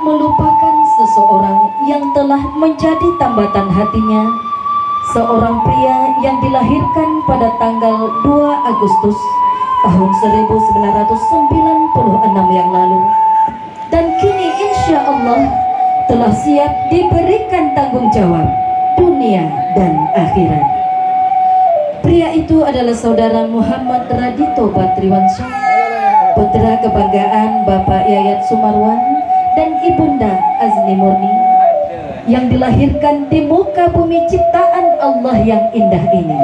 melupakan seseorang yang telah menjadi tambatan hatinya, seorang pria yang dilahirkan pada tanggal 2 Agustus tahun 1996 yang lalu, dan kini insya Allah telah siap diberikan tanggung jawab dunia dan akhirat. Pria itu adalah saudara Muhammad Radito Batriwansyah, putra kebanggaan Bapak Yayat Sumarwan dan Ibunda Azni Murni, yang dilahirkan di muka bumi ciptaan Allah yang indah ini,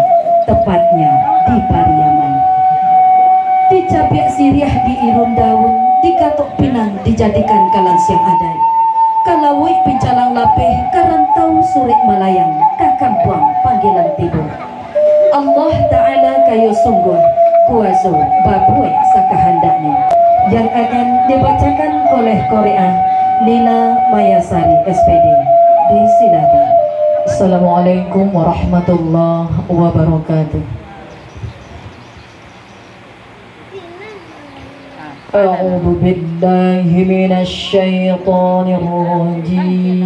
tepatnya di Pariaman. Di Cabiak Siriah di Irun Daun, di Katok Pinang dijadikan kalang siang adai, kalawik pincalang lapeh karantau surik Malayang, kakampuang panggilan tidur. Allah Ta'ala kayu sungguh kuasa babue sakahandaknya, yang akan dibacakan oleh Korea Nina Mayasari SPD. Disilakan. Assalamualaikum warahmatullahi wabarakatuh. A'udzu billahi minasy syaithanir rajim.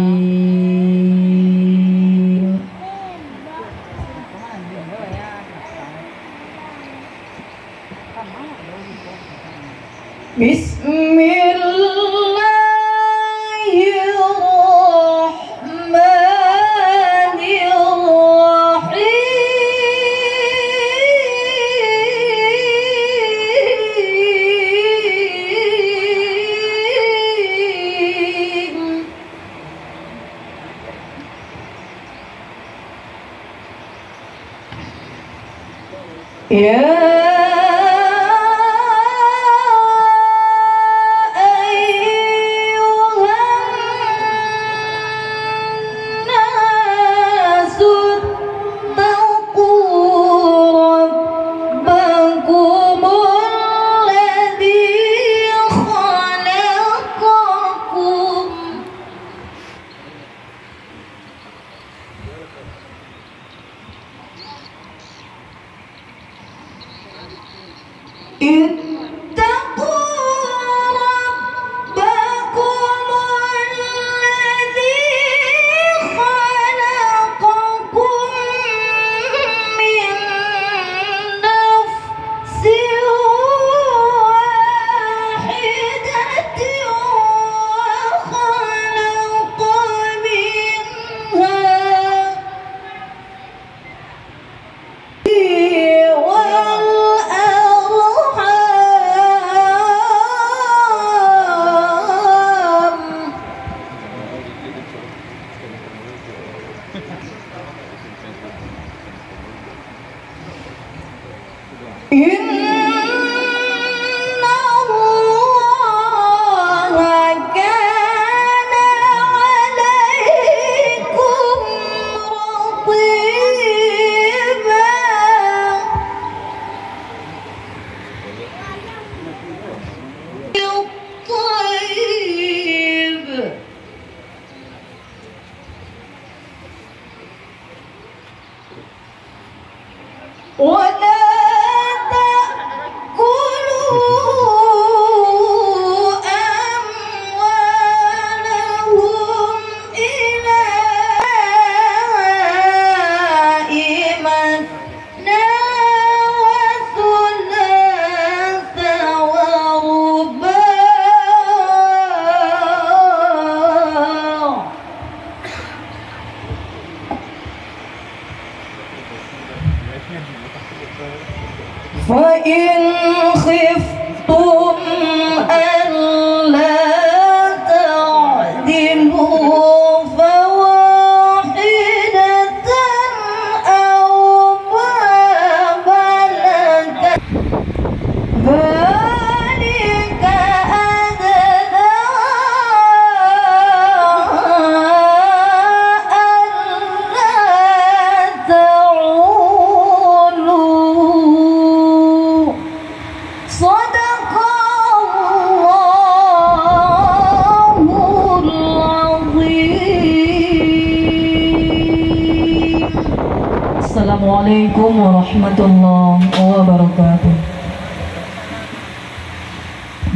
Assalamualaikum warahmatullahi wabarakatuh.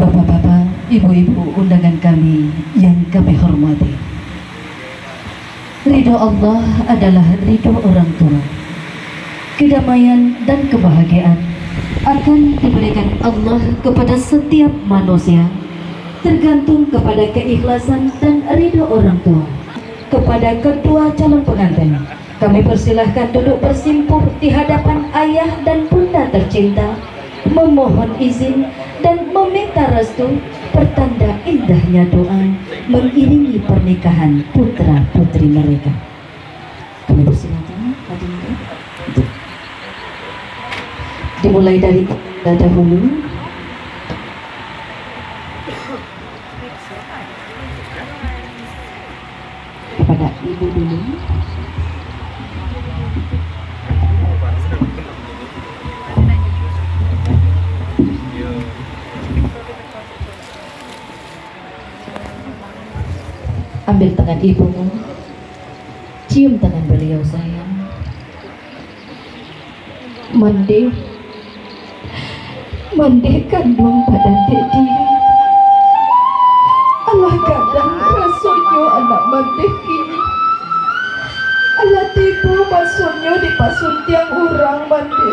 Bapak-bapak, ibu-ibu undangan kami yang kami hormati. Ridho Allah adalah ridho orang tua. Kedamaian dan kebahagiaan akan diberikan Allah kepada setiap manusia, tergantung kepada keikhlasan dan ridho orang tua. Kepada kedua calon pengantin, kami persilahkan duduk bersimpuh di hadapan ayah dan bunda tercinta, memohon izin dan meminta restu, pertanda indahnya doa mengiringi pernikahan putra putri mereka. Kami persilahkan hadirin. Dimulai dari dahulu. Kepada ibu dulu. Ambil tangan ibumu, cium tangan beliau sayang. Mandikan dong badan dek diri. Allah kadang rasanya anak mandek kini. Allah tipu maksudnya di pasun tiang orang mandi.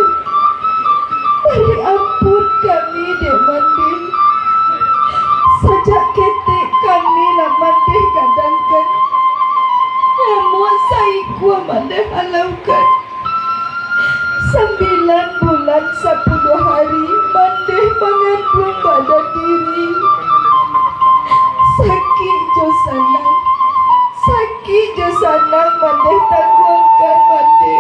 Beri ampun kami dek mandi. Sajak ketik kami lah mandi kadangkan. Namun saya kuat mandi halaukan. 9 bulan 10 hari mandi mengandung pada diri. Sakit jo sanang mandi tangguhkan mandi.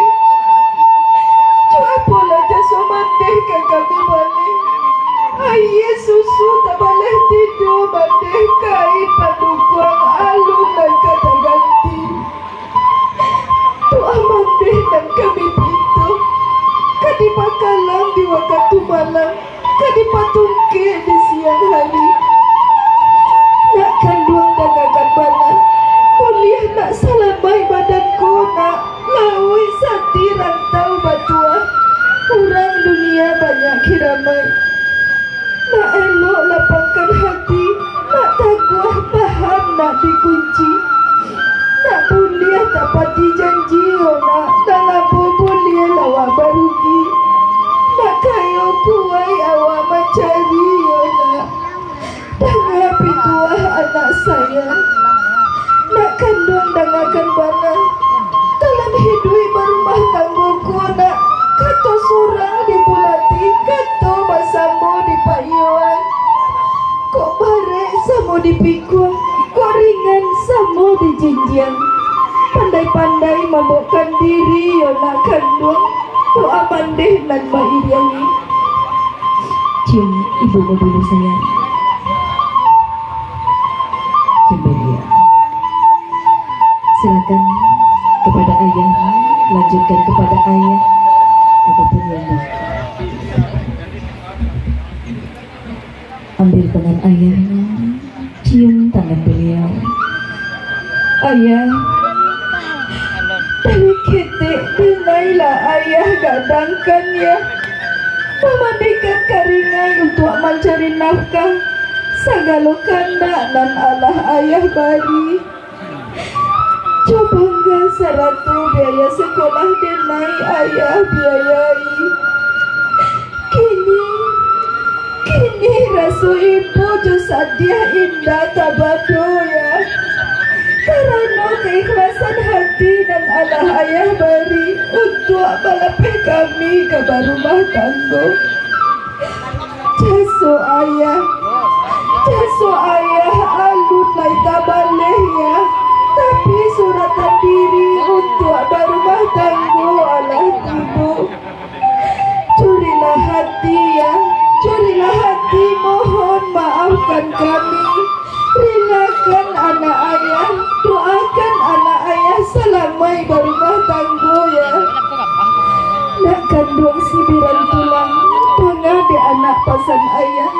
Cua pola jaso mandi ke kami balik. Ayah susu tak boleh tidur mandi kain padukuang alun dan kata ganti. Doa mandi dan kami pintu. Kadipakalang di waktu malam, kadipatungke di siang hari. Nak kandung dan akan bana, kuliah nak salamai badanku nak laui sati rantau batua. Orang dunia banyak kiramai. Nak elok lapangkan hati, nak taguah paham nak dikunci. Nak kuliah tak pati janji nak dalam kuliah lawa barugi. Nak kayo kuai awak mencari nak dengan pituah anak saya. Nak kandung dan akan bana dalam hidup berumah tangguku nak kato surang di bulati, kato basambo di payuan. Kok barek samo di pikul, kok ringan samo di jinjiang. Pandai-pandai mabukkan diri nak kandung. Doa mandeh dan mairiangi. Cium ibumu dulu sayang. Cium dia. Silakan kepada ayah, lanjutkan kepada ayah ataupun ibu. Ambil tangan ayahnya, cium tangan beliau. Ayah, dari ketik dinailah ayah gadangkan ya, memandikan karingai untuk mencari nafkah sagalo kandak dan Allah ayah bari. Coba enggak 100 biaya sekolah dinai ayah biayai. Kini rasu ibu jo sadiah indah tabado ya. Karena keikhlasan hati dan Allah ayah beri untuk balapeh kami ke rumah tangga. Jaso ayah alun lai tabaleh ya. Tapi suratan diri untuk rumah tangga Allah ibu. Curilah hati ya, curilah hati, mohon maafkan kami. Relakan anak ayah, doakan anak ayah selamai berumah tangga ya. Nak kandung sibiran tulang, tengah di anak pasan ayah.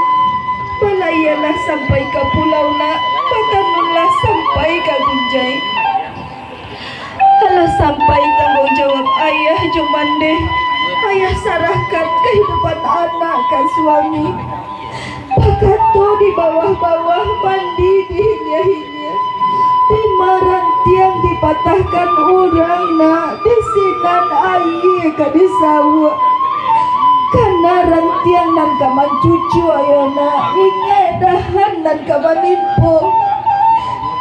Balayalah sampai ke pulau nak, bakanulah sampai ke Gunjai. Alah sampai tanggung jawab ayah jumande. Ayah sarahkan kehidupan anak ke suami. Pakato di bawah-bawah mandi di hinya-hinya. dipatahkan orang nak desinan air ke di sawah karena rantiang dan kaman cucu ayona inge dahan dan kaman limpo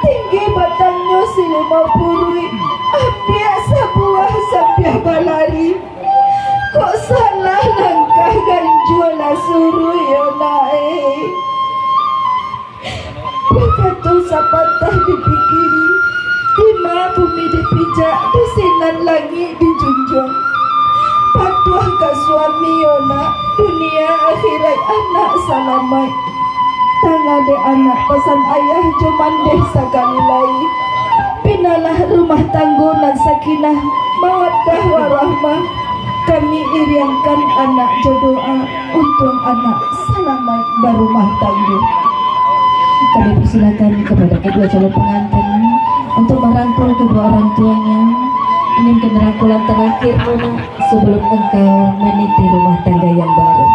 tinggi batangnya silima purui apiak sebuah sampai balari kok salah langkah ganjul lah suruh yona Bekatu sapatah dipikiri Dima bumi dipijak Desinan langit dijunjung Patuah ke suami yona Dunia akhirat anak salamai Tangade anak pesan ayah Cuman desa kami lai Pinalah rumah tanggunan sakinah Mawaddah warahmah Kami iriankan anak jodoa Untuk anak salamai berumah tangguh. Kami persilakan kepada kedua calon pengantin untuk merangkul kedua orang tuanya. Inginkan rangkulan terakhir Mona sebelum engkau meniti rumah tangga yang baru.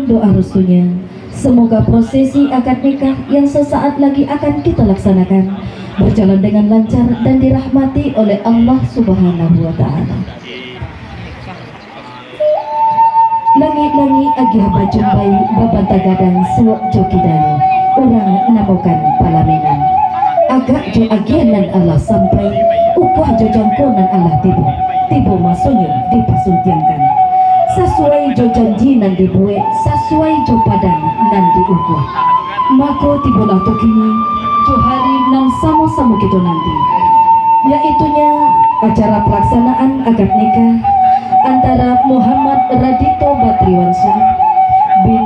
Doa restunya, semoga prosesi akad nikah yang sesaat lagi akan kita laksanakan berjalan dengan lancar dan dirahmati oleh Allah Subhanahu wa Ta'ala. Langit-langit agih bajumpai babanta gadang suwak jokidani orang namukan palamenan agak jo agianan Allah sampai upah jo jangkonan Allah tibu masuknya dipasuntiangkan sesuai jo janji nan dibuat sesuai jo padang nan diukuh mako tibulah tukini jo hari nan sama-sama kita nanti yaitunya acara pelaksanaan akad nikah antara Muhammad Radito Batriwansyah bin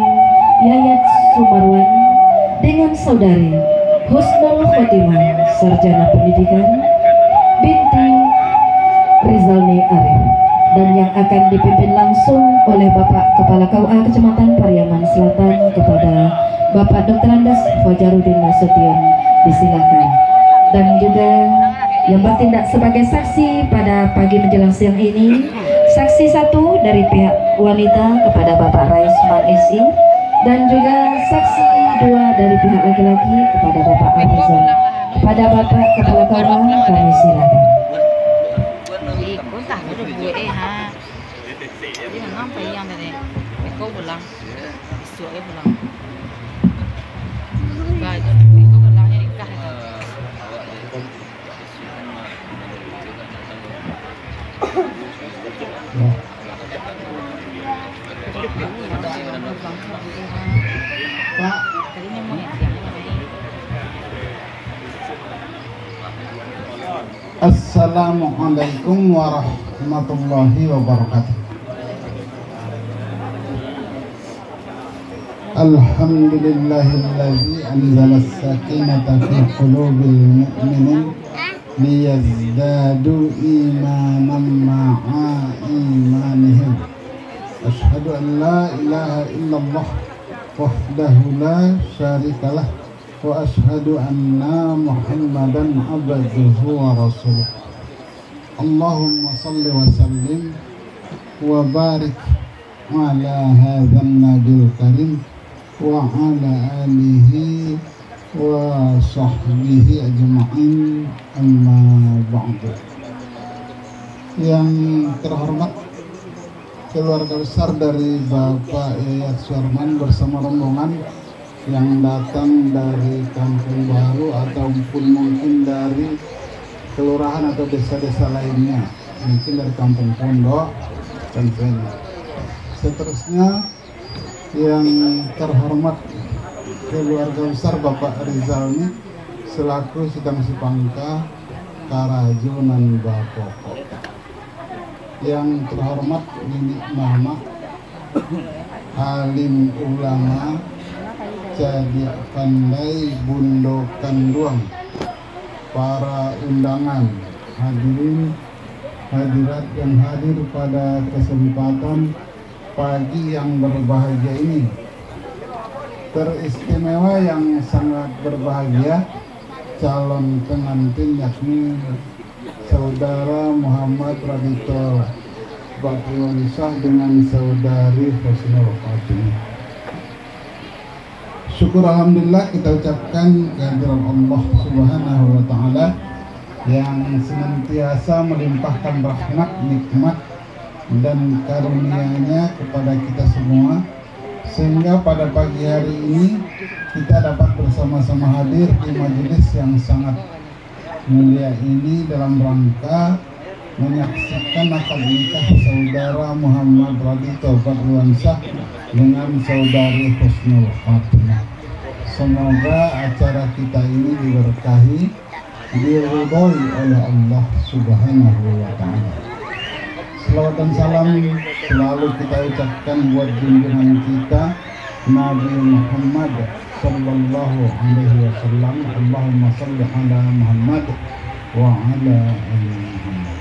Yayat Sumarwan dengan saudari Husnul Khotimah sarjana pendidikan binti Rizalni Arif dan yang akan dipimpin langsung oleh Bapak Kepala KUA Kecamatan Pariaman Selatan kepada Bapak Dr. Andes Fajarudin Nasution disilakan dan juga yang bertindak sebagai saksi pada pagi menjelang siang ini saksi satu dari pihak wanita kepada Bapak Raisman SI dan juga saksi dua dari pihak laki-laki kepada Bapak Afrizal. Kepada Bapak Kepala KUA kami silakan. Assalamualaikum warahmatullahi wabarakatuh. Alhamdulillahilladzi anzala as-sakinata fi qulubil mu'minin liyazdadu imanan ma'a imanihim. Asyhadu an la ilaha illallah wahdahu la syarikalah wa asyhadu anna Muhammadan abduhu wa rasuluh. Allahumma salli wa sallim wa barik ala hadzal nabil karim wa ala alihi wa sahbihi ajma'in amma ba'du. Yang terhormat keluarga besar dari Bapak Yayat Suarman bersama rombongan yang datang dari Kampung Baru ataupun mungkin dari kelurahan atau desa-desa lainnya, mungkin dari Kampung Pondok tentunya. Seterusnya yang terhormat keluarga besar Bapak Rizal ini selaku Sidang Sipangka Karajunan Bapoko. Yang terhormat Nini Mama Alim Ulama Jadi Pandai Bundo Kanduang, para undangan, hadirin hadirat yang hadir pada kesempatan pagi yang berbahagia ini. Teristimewa yang sangat berbahagia calon pengantin yakni Saudara Muhammad Radito Badruanisah dengan saudari Husnul Khotimah. Syukur alhamdulillah kita ucapkan kehadiran Allah Subhanahu wa taala yang senantiasa melimpahkan rahmat, nikmat dan karunia-Nya kepada kita semua, sehingga pada pagi hari ini kita dapat bersama-sama hadir di majelis yang sangat mulia ini dalam rangka menyaksikan akad nikah saudara Muhammad Radito Badruanisah dengan saudari Husnul Khotimah. Semoga acara kita ini diberkahi, diridhoi oleh Allah Subhanahu wa taala. Selawat dan salam selalu kita ucapkan buat junjungan kita Nabi Muhammad sallallahu alaihi wasallam. Allahumma shalli ala Muhammad wa ala ali Muhammad.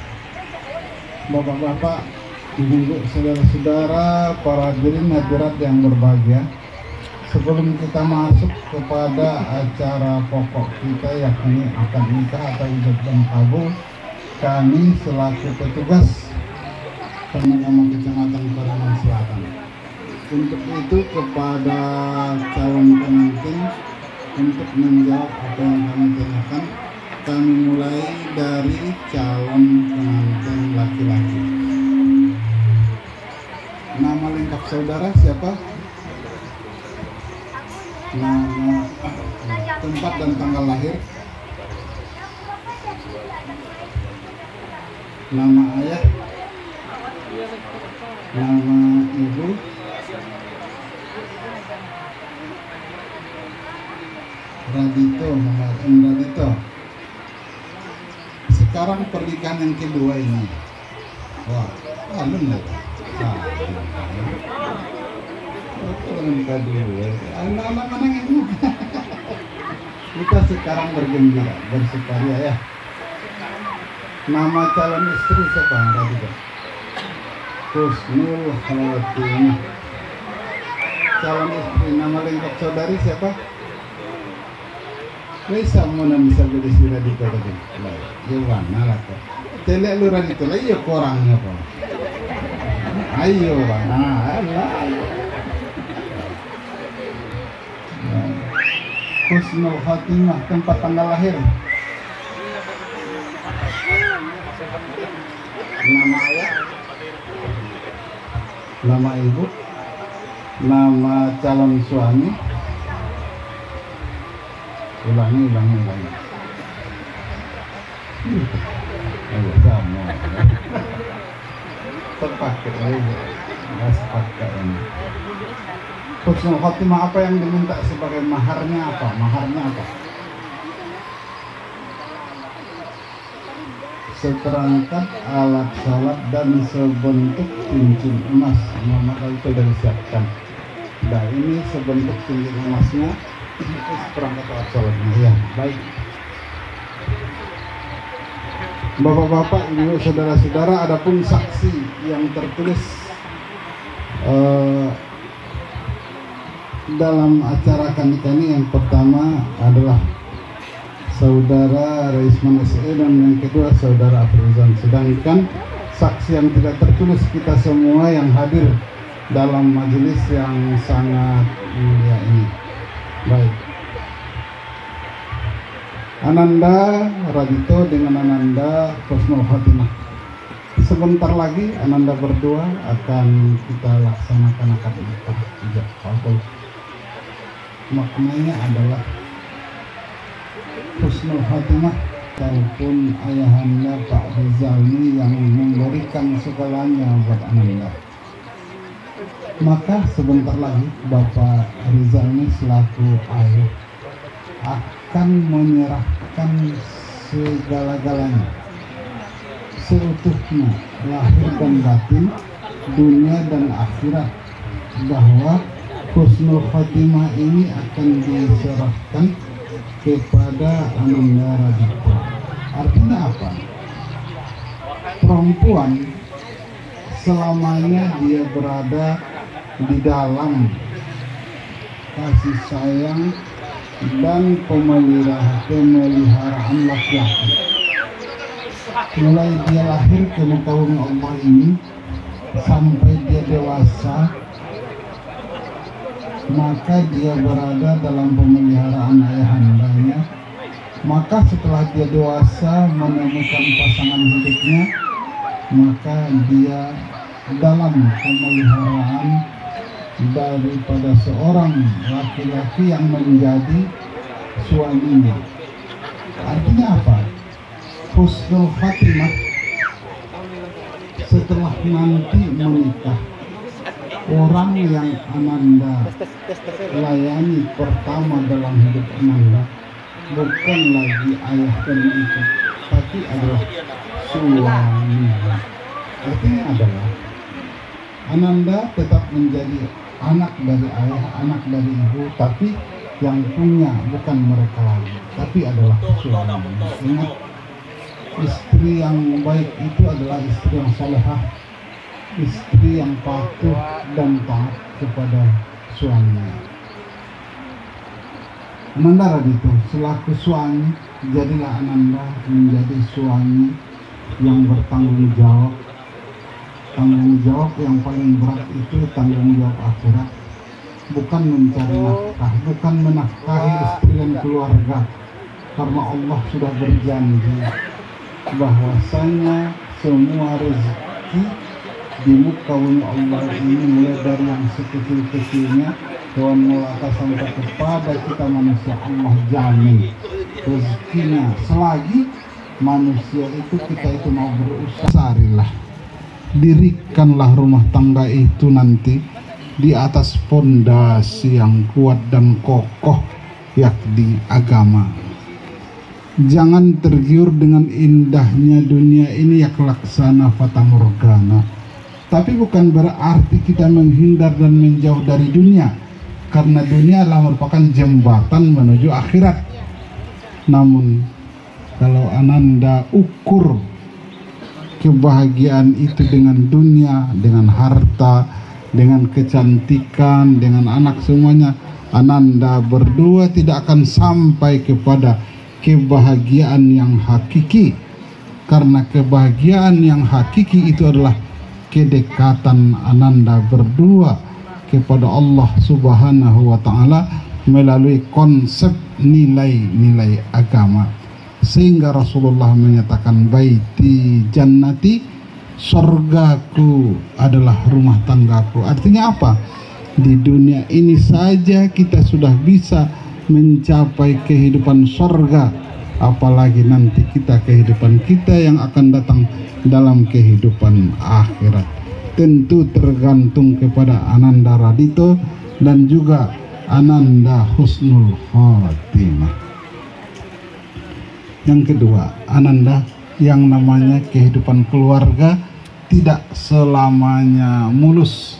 Bapak-bapak, ibu-ibu, saudara-saudara, para hadirin hadirat yang berbahagia, sebelum kita masuk kepada acara pokok kita yakni akad nikah atau ijab dan kabul, kami selaku petugas Pemakaman Kecamatan Paraman Selatan, untuk itu kepada calon pengantin untuk menjawab apa yang kami tanyakan, kami mulai dari calon pengantin laki-laki. Nama lengkap saudara siapa? Nama, tempat dan tanggal lahir, nama ayah, nama ibu, Radito, Muhammad Radito. Sekarang pernikahan yang kedua ini, wah, benar. Anak-anak mana ini? Kita sekarang bergembira, bersukaria ya. Nama calon istri siapa? Radito. Husnul Khotimah. Calon istri, nama lengkap saudari siapa? Bisa mau bisa beli si Radito tadi. Gimana lah kok? Telek lu Radito lah, iya korangnya kok. Ayo bang, Husnul Khotimah, tempat tanggal lahir, nama ayah, nama ibu, nama calon suami. Ulangi. Ayo sama. Terpakai aja, nggak sepakat ini. Husnul Khotimah, apa yang diminta sebagai maharnya apa? Seperangkat alat salat dan sebentuk cincin emas. Muhammad itu sudah disiapkan. Nah ini sebentuk cincin emasnya. Seperangkat alat salatnya. Ya, baik. Bapak-bapak, ibu, saudara-saudara, adapun saksi yang tertulis dalam acara nikah ini, yang pertama adalah saudara Reisman SE dan yang kedua saudara Afrizan. Sedangkan saksi yang tidak tertulis kita semua yang hadir dalam majelis yang sangat mulia ini. Baik. Ananda Radito dengan Ananda Husnul Khotimah. Sebentar lagi Ananda berdua akan kita laksanakan akad nikah ijab kabul. Maknanya adalah Husnul Khotimah ataupun ayahanda Pak Rizal ini yang memberikan segalanya buat Ananda. Maka sebentar lagi Bapak Rizal ini selaku ayah akan menyerahkan segala-galanya, seutuhnya, lahir dan batin, dunia dan akhirat, bahwa Husnul Khotimah ini akan diserahkan kepada Ananda Radito. Artinya apa? Perempuan selamanya dia berada di dalam kasih sayang dan pemeliharaan laki-laki. Mulai dia lahir ke muka bumi Allah ini sampai dia dewasa, maka dia berada dalam pemeliharaan ayahandanya. Maka setelah dia dewasa menemukan pasangan hidupnya, maka dia dalam pemeliharaan daripada seorang laki-laki yang menjadi suaminya. Artinya apa? Husnul khatimah setelah nanti menikah, orang yang Ananda layani pertama dalam hidup Ananda bukan lagi ayah dan ibu, tapi adalah suami. Artinya adalah Ananda tetap menjadi anak dari ayah, anak dari ibu, tapi yang punya bukan mereka lagi, tapi adalah suami. Ingat, istri yang baik itu adalah istri yang salehah, istri yang patuh dan taat kepada suaminya. Ananda Radito selaku suami, jadilah Ananda menjadi suami yang bertanggung jawab. Tanggung jawab yang paling berat itu tanggung jawab akhirat, bukan mencari nafkah, bukan menafkahi istri dan keluarga, karena Allah sudah berjanji bahwasanya semua rezeki di muka bumi Allah ini, mulai dari yang sekecil-kecilnya hewan melata sampai kepada kita manusia, Allah jamin rezekinya selagi manusia itu kita itu mau berusaha. Sarilah, dirikanlah rumah tangga itu nanti di atas fondasi yang kuat dan kokoh, yakni agama. Jangan tergiur dengan indahnya dunia ini ya laksana fata morgana. Tapi bukan berarti kita menghindar dan menjauh dari dunia, karena dunia adalah merupakan jembatan menuju akhirat. Namun kalau Ananda ukur kebahagiaan itu dengan dunia, dengan harta, dengan kecantikan, dengan anak, semuanya, Ananda berdua tidak akan sampai kepada kebahagiaan yang hakiki. Karena kebahagiaan yang hakiki itu adalah kedekatan Ananda berdua kepada Allah Subhanahu wa Ta'ala melalui konsep nilai-nilai agama. Sehingga Rasulullah menyatakan, baiti jannati, surgaku adalah rumah tanggaku. Artinya apa? Di dunia ini saja kita sudah bisa mencapai kehidupan surga, apalagi nanti kita kehidupan kita yang akan datang dalam kehidupan akhirat. Tentu tergantung kepada Ananda Radito dan juga Ananda Husnul Khatimah. Yang kedua, Ananda, yang namanya kehidupan keluarga tidak selamanya mulus,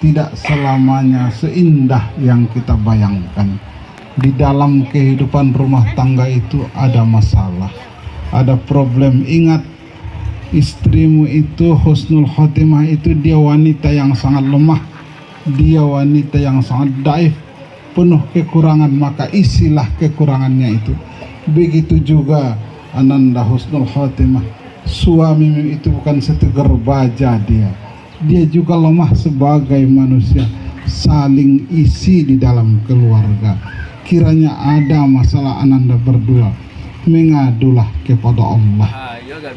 tidak selamanya seindah yang kita bayangkan. Di dalam kehidupan rumah tangga itu ada masalah, ada problem. Ingat, istrimu itu husnul khotimah itu dia wanita yang sangat lemah, dia wanita yang sangat daif, penuh kekurangan, maka isilah kekurangannya itu. Begitu juga Ananda husnul khotimah, suamimu itu bukan setegar baja, dia juga lemah sebagai manusia. Saling isi di dalam keluarga. Kiranya ada masalah Ananda berdua, mengadulah kepada Allah,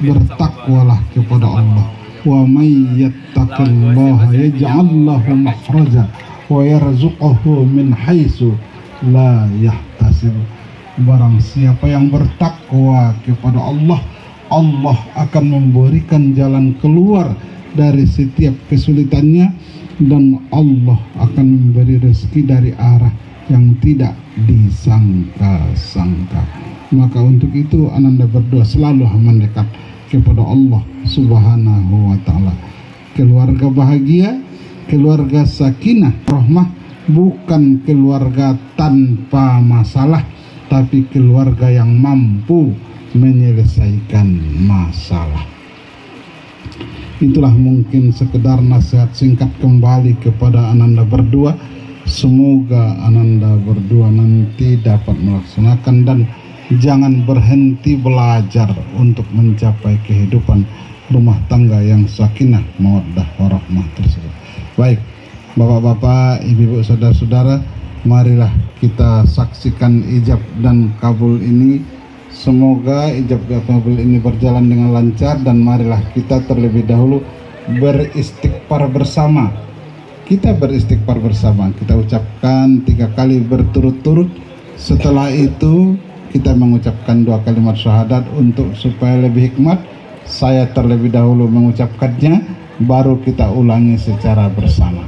bertakwalah kepada Allah. Wa may yattaqillaha yaj'al lahu makhraja wa yarzuqhu min haitsu la yahtasib. Barang siapa yang bertakwa kepada Allah, Allah akan memberikan jalan keluar dari setiap kesulitannya, dan Allah akan memberi rezeki dari arah yang tidak disangka-sangka. Maka untuk itu Ananda berdua selalu mendekat kepada Allah Subhanahu wa Ta'ala. Keluarga bahagia, keluarga sakinah, rahmah, bukan keluarga tanpa masalah, tapi keluarga yang mampu menyelesaikan masalah. Itulah mungkin sekedar nasihat singkat kembali kepada Ananda berdua. Semoga Ananda berdua nanti dapat melaksanakan dan jangan berhenti belajar untuk mencapai kehidupan rumah tangga yang sakinah, mawaddah, warahmah tersebut. Baik, bapak-bapak, ibu-ibu, saudara-saudara, marilah kita saksikan ijab dan kabul ini. Semoga ijab dan kabul ini berjalan dengan lancar, dan marilah kita terlebih dahulu beristighfar bersama. Kita beristighfar bersama, kita ucapkan 3 kali berturut-turut. Setelah itu kita mengucapkan 2 kalimat syahadat. Untuk supaya lebih hikmat, saya terlebih dahulu mengucapkannya, baru kita ulangi secara bersama.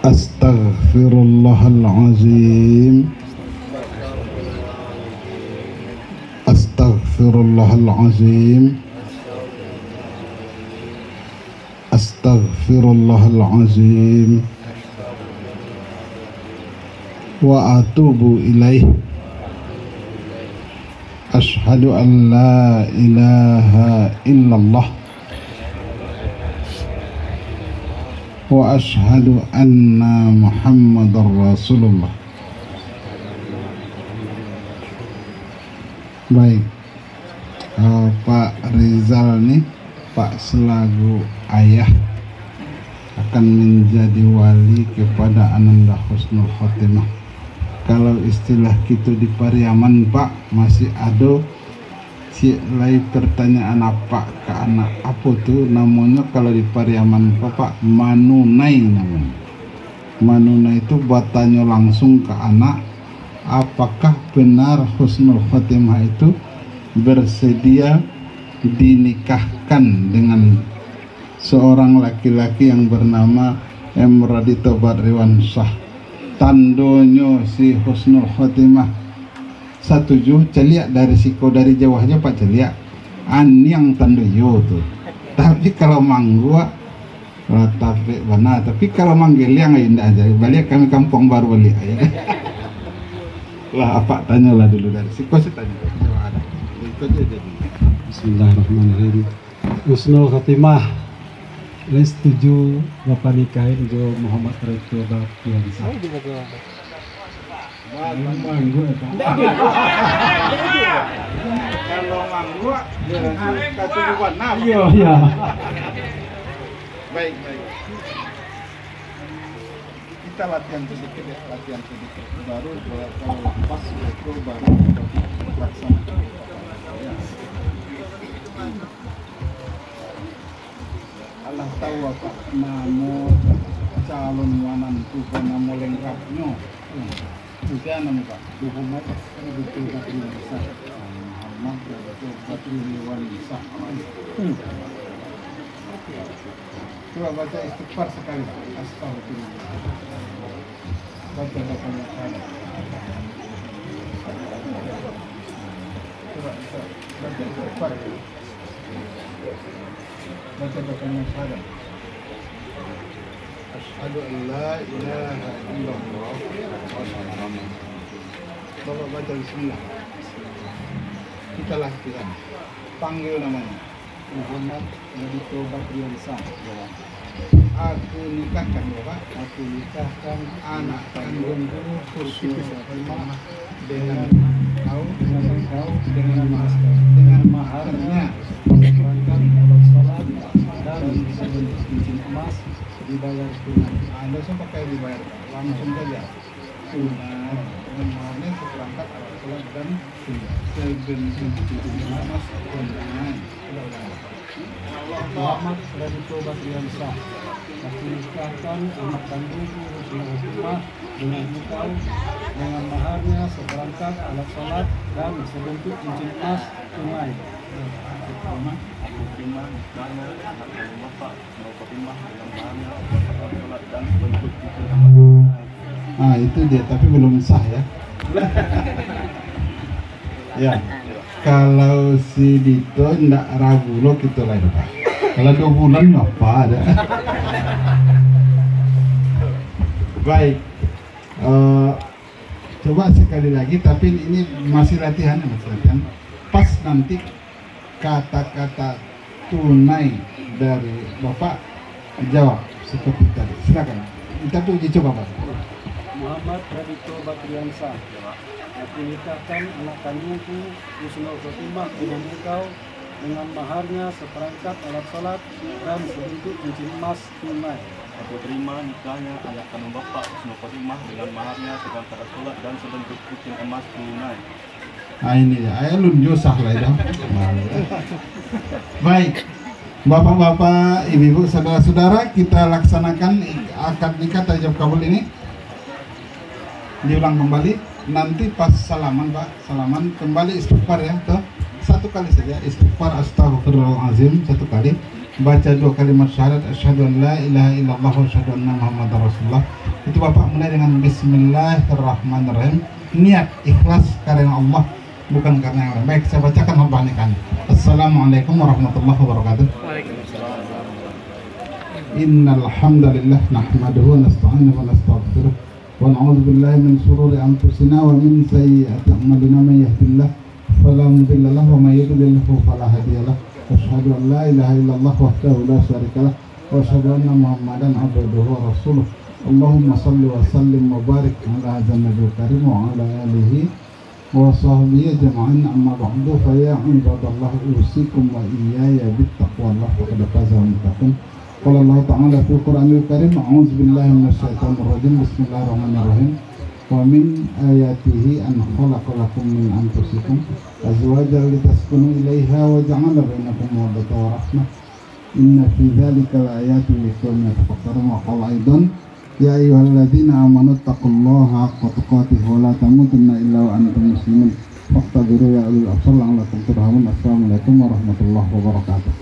Astaghfirullahalazim, astaghfirullahalazim, astaghfirullahalazim, wa atubu ilaih. Asyhadu an la ilaha illallah wa asyhadu anna Muhammadar Rasulullah. Baik, Pak Rizal nih, Pak selaku ayah akan menjadi wali kepada Ananda Husnul Khotimah. Kalau istilah kita di Pariaman, Pak, masih ada si lain pertanyaan apa ke anak apa tuh namanya kalau di Pariaman, Pak, manunai namanya. Manunai itu bertanya langsung ke anak, apakah benar Husnul Khotimah itu bersedia dinikahkan dengan seorang laki-laki yang bernama Emradito Badriwan Shah. Tandonyo si Husnul Khotimah setuju celiak dari siko dari jauh aja Pak celiak yang tandoyo tuh. Tapi kalau manggua tapi mana, tapi kalau manggil yang indah aja balik kami kampung baru balik aja. Lah apa tanyalah dulu dari siko saya tanya jauh ada itu aja jadi. Bismillahirrahmanirrahim. Husnul Khotimah, saya setuju Bapak nikahin Jo Muhammad Recto Bapiansa. Kalau manggu Iya. Baik. Kita latihan sedikit ya, baru kalau pas itu baru laksanakan. Allah tahu apa nama calon wanantu nama lengkapnya. Juga nama Pak Muhammad Recto Bapiansa. Muhammad Recto Bapiansa. Coba baca istighfar sekali. Astagfirullah. Baca bacanya salah. Coba baca istighfar. Baca bacanya salah. Asyhadu an la ilaha illallah. Coba baca bismillah. Kita lakukan. Panggil namanya. Muhammad Recto Bapiansa. Aku nikahkan Bapak. Aku nikahkan Anak kandungku Husnul Khotimah dengan engkau dengan maharnya berangkat untuk sholat dan sebentuk cincin emas dibayar tunai. Anda semua pakai dibayar langsung saja. Tunai dengan maharnya seperangkat alat sholat dan sebentuk cincin emas tunai. Muhammad Recto Bapiansa, aku nikahkan anak kandungku Husnul Khotimah dengan engkau dengan maharnya seperangkat alat sholat dan sebentuk cincin emas tunai. Aku terima nikahnya anak kandung Bapak Husnul Khotimah dengan maharnya alat sholat dan sebentuk cincin emas tunai. Itu dia, tapi belum sah ya. Ya. Kalau si Dito ndak ragu lo gitu lah Pak. Kalau 2 bulan apa ada. Baik. Coba sekali lagi, tapi ini masih latihan. Pas nanti kata-kata tunai dari Bapak jawab seperti tadi. Silakan. Kita uji coba Pak. Muhammad Radito Batriansa. Aku nikahkan anak kandungku Husnul Khotimah dengan engkau dengan maharnya seperangkat alat sholat dan sebentuk cincin emas tunai. Aku terima nikahnya anak kandung Bapak Husnul Khotimah dengan maharnya seperangkat alat sholat dan sebentuk cincin emas tunai. Nah ini ya, ayah lunjo sah lah itu. Baik, bapak-bapak, ibu-ibu, saudara-saudara, kita laksanakan akad nikah tajab kabul ini. Diulang kembali, nanti pas salaman pak, salaman kembali istighfar ya, tuh satu kali saja istighfar astagfirullahalazim satu kali, baca 2 kalimat syahadat asyhadu an la ilaha illallah wa asyhadu anna muhammadar rasulullah. Itu bapak mulai dengan bismillahirrahmanirrahim, niat ikhlas karena Allah, bukan karena yang lain. Baik, saya bacakan khutbah nikahnya. Assalamualaikum warahmatullahi wabarakatuh. Innal hamdalillah nahmaduhu wa nasta'inuhu wa nastaghfiruh wa na'udzu billahi min shururi anfusina wa min sayyiati a'malina, may yahdihillahu fala mudilla lahu wa may yudlil fala hadiya lahu. Asyhadu an la ilaha illallah wahdahu la syarika lahu wa asyhadu anna Muhammadan abduhu wa rasuluh. Allahumma shalli wa sallim wa barik ala hadzal nabiyil karim wa ala alihi wa sahbihi jama'an, amma ba'du, fa ya ibadallah usikum wa iyaya bittaqwallah wa qad faza al-muttaqun. Qala Allah ta'ala fil Qur'anil Karim, a'udzu billahi minasyaitonir rajim, bismillahirrahmanirrahim. Wa min ayatihi an khalaqa lakum min anfusikum azwajan litaskunu ilaiha wa ja'ala bainakum mawaddatan wa rahmah. Inna fi dzalika laayatin liqaumin yatafakkarun. Wa qala aidan ya ayyuhalladzina amanu taqullaha haqqa tuqatih wa la tamutunna illa wa antum muslimun fastaghfiru ya ulil absar la'allakum turhamun. Assalamualaikum warahmatullahi wabarakatuh.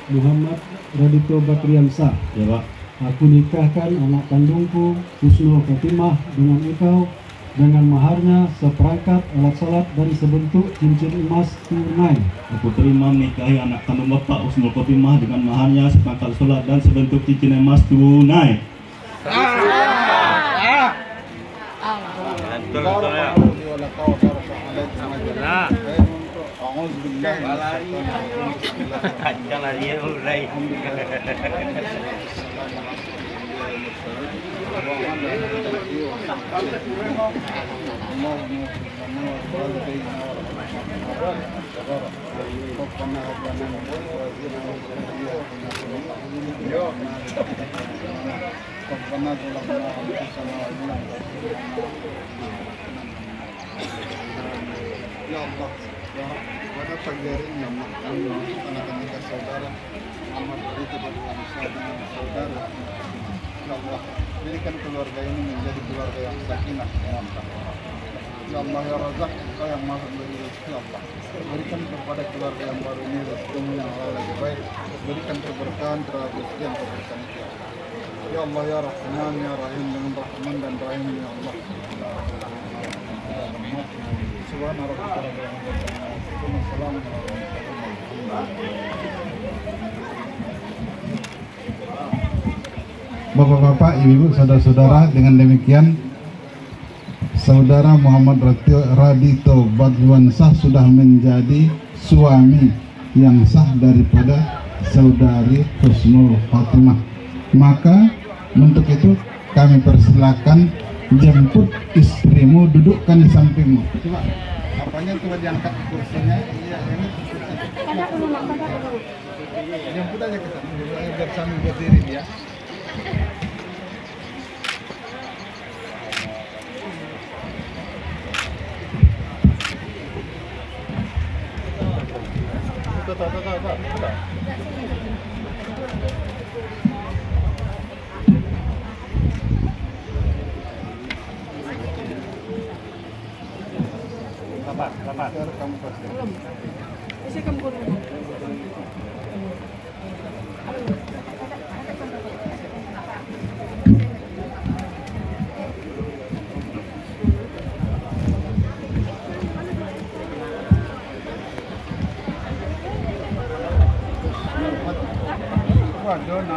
Muhammad Radito Batriansa. Ya Pak. Aku nikahkan anak kandungku Husnul Khotimah dengan engkau dengan maharnya seperangkat alat salat dan sebentuk cincin emas tunai. Aku terima menikahi anak kandung Bapak Husnul Khotimah dengan maharnya seperangkat sholat dan sebentuk cincin emas tunai. Ya Allah, pada pagi hari ini kami melaksanakan nikah saudara Muhammad Radito Batriansa dengan saudara. Ya Allah, jadikan keluarga ini menjadi keluarga yang sakinah ya Allah. Ya Allah ya Razak, Engkau yang maha memberi rezeki. Ya Allah, berikan kepada keluarga yang baru ini rezekimu yang lebih baik, berikan keberkahan terhadap rezeki yang Kau berikan itu. Ya Allah ya Rahman ya Rahim, dengan Rahman dan Rahim ya Allah. Bapak-bapak, ibu-ibu, saudara-saudara, dengan demikian saudara Muhammad Radito Batriansa sudah menjadi suami yang sah daripada saudari Husnul Khotimah. Maka untuk itu kami persilakan jemput istrimu, dudukkan di sampingmu. Coba, apanya coba diangkat kursinya. Iya, ini jemput aja ke sana, biar sambil berdiri dia.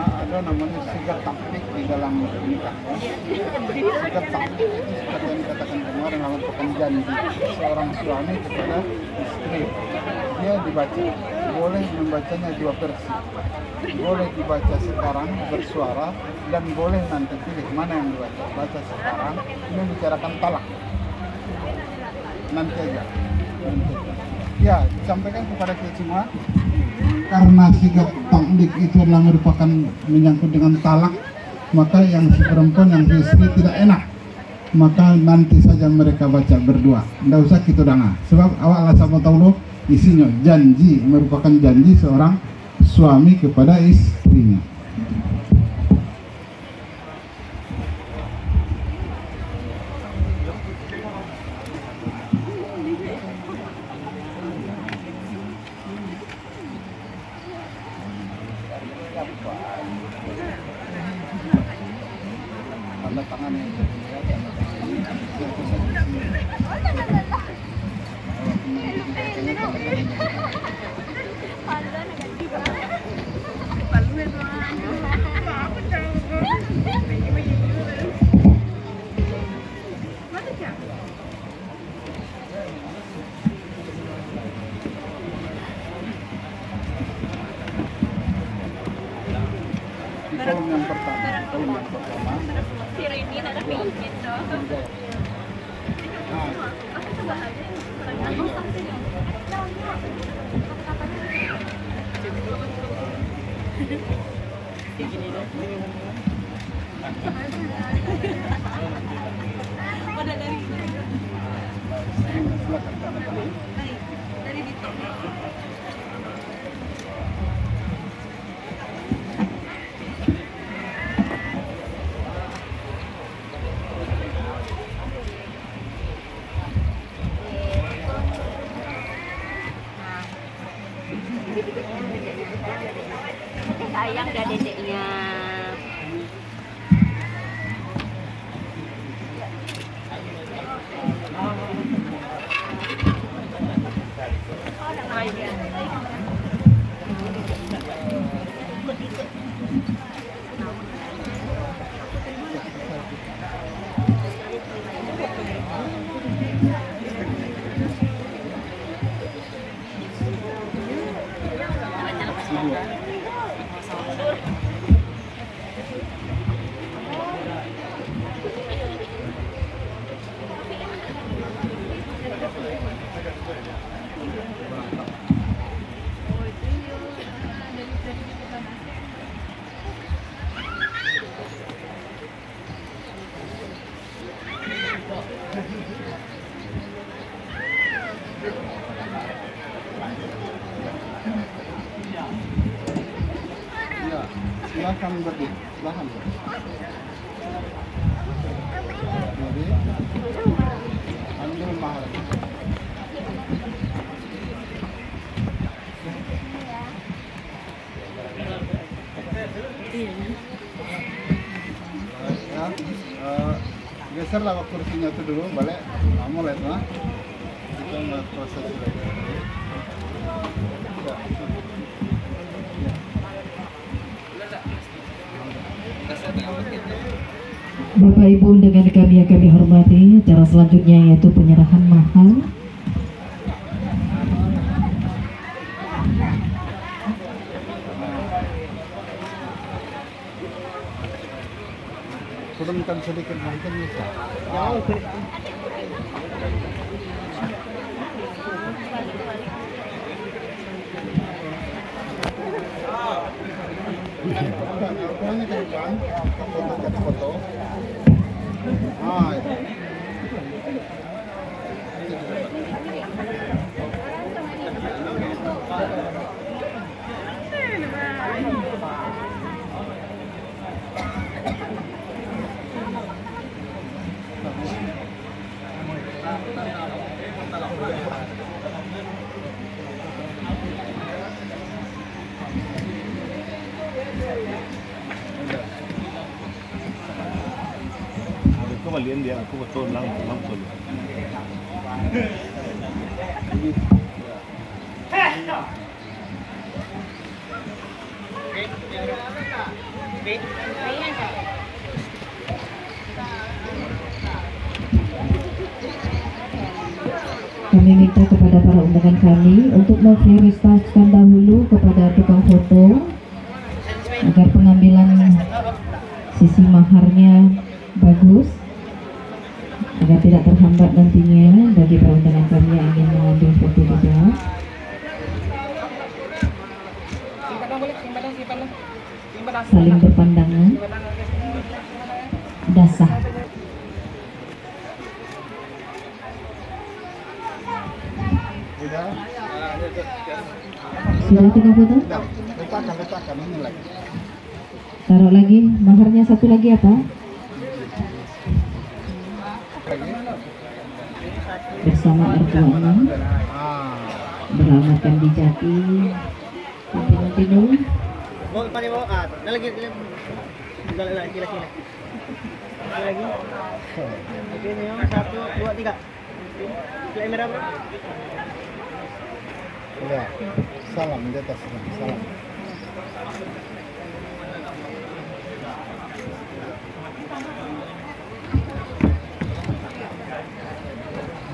Ada namanya sigat taktik di dalam nikah. Sigat taktik itu seperti yang dikatakan kemarin melakukan janji seorang suami kepada istri. Dia dibaca, boleh membacanya dua versi, boleh dibaca sekarang bersuara dan boleh nanti pilih mana yang dibaca. Baca sekarang, ini membicarakan talak. Nanti aja. Ya, sampaikan kepada kita semua, karena sikap taklik itu adalah merupakan menyangkut dengan talak, maka yang si perempuan, yang si istri tidak enak, maka nanti saja mereka baca berdua, tidak usah kita dengar. Sebab awak sama tahu isinya janji, merupakan janji seorang suami kepada istrinya. Tanda tangan yang kolom yang pertama, sayang dah dedeknya. Silakan berdiri, silakan. Jadi, ambil mahal. Geserlah kursinya itu dulu, balik. Kamu lihat lah. Kita melihat proses lagi. Bapak Ibu dengan kami hormati, acara selanjutnya yaitu penyerahan mahar. Turunkan sedikit mungkin bisa. Ini ke depan, foto. Kembalian dia aku betul langsung. Kami minta kepada para undangan kami untuk memverifikasikan dahulu kepada tukang foto agar pengambilan sisi maharnya bagus, agar tidak terhambat nantinya bagi para undangan kami yang ingin mengambil foto juga. Saling berpandangan, dasar. Sudah tukang foto? Letakkan ini lagi. Taruh lagi, maharnya satu lagi apa? Bersama mertuanya, beralamatkan di Jati, Tinu. Bawa pakai bawa ada lagi lagi lagi. Oke, yang 1, 2, 3. Play merah bro. Udah, salam di atas, salam.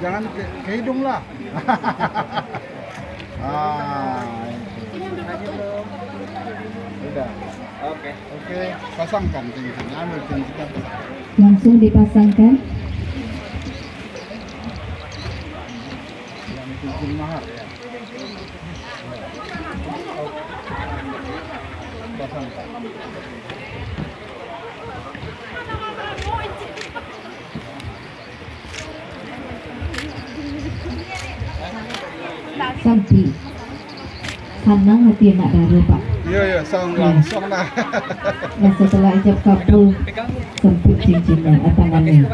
Jangan ke hidung lah. Udah. Oke, pasangkan tingginya, ambil tingginya. Langsung dipasangkan. Yang cincin mahar ya. Pasangkan. Sampai senang hati anak baru Pak. Iya, langsung lah. Dan setelah ijab kabul, sempit cincinnya, tangannya.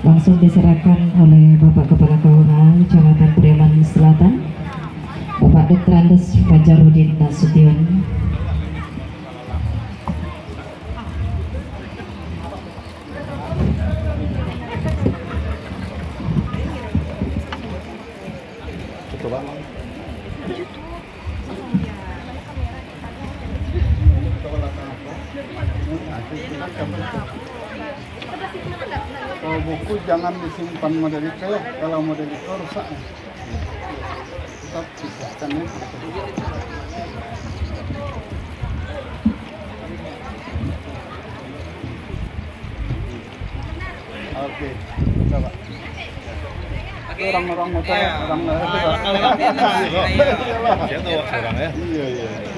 Langsung diserahkan oleh Bapak Kepala KUA Kecamatan Priaman Selatan, Bapak Dr. Andes Fajarudin Nasution. Kalau buku jangan disimpan modelika ya, kalau modelika rusak. Tetap pisahkan ya. Oke, coba. Orang-orang motor, orang-orang. Iya, iya.